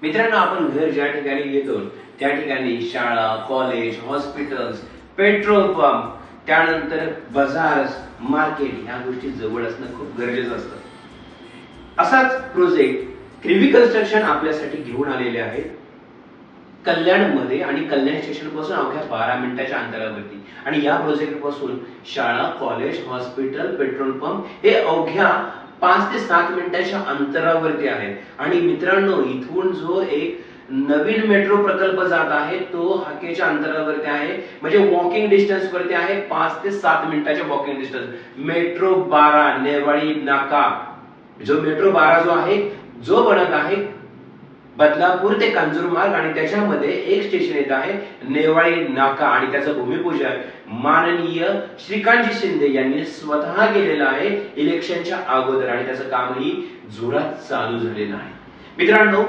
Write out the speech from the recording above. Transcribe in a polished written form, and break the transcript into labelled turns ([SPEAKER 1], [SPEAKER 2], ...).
[SPEAKER 1] मित्रांनो, आपण घर ज्या ठिकाणी येतो त्या ठिकाणी शाळा, कॉलेज, हॉस्पिटल्स, पेट्रोल पंप, त्यानंतर बाजार, मार्केट ह्या गोष्टी जवळ असणं खूप गरजेचं असतं. असाच प्रोजेक्ट क्रिवी कन्स्ट्रक्शन आपल्यासाठी घेऊन आलेले आहेत कल्याणमध्ये आणि कल्याण स्टेशन पासून अवघ्या 12 मिनिटाच्या अंतरावरती. आणि या प्रोजेक्ट पासून शाळा, कॉलेज, हॉस्पिटल, पेट्रोल पंप हे अवघ्या 5 ते 7 मिनिटाच्या अंतरावरती आहे. आणि मित्रांनो, इथून जो एक नवीन मेट्रो प्रकल्प जात आहे तो हाकेच्या अंतरावरती आहे, म्हणजे वॉकिंग डिस्टन्स वरती आहे. 5 ते 7 मिनिटाच्या वॉकिंग डिस्टन्स. मेट्रो 12 नेवाळी नाका, जो मेट्रो 12 जो आहे, जो बनत आहे बदलापूर ते कांजूरमार्ग, आणि त्याच्यामध्ये एक स्टेशन येत आहे नेवाळी नाका, आणि त्याचं भूमिपूजन माननीय श्रीकांतजी शिंदे यांनी स्वतः केलेलं आहे इलेक्शनच्या अगोदर, आणि त्याचं कामही जोरात चालू झालेलं आहे. मित्रांनो,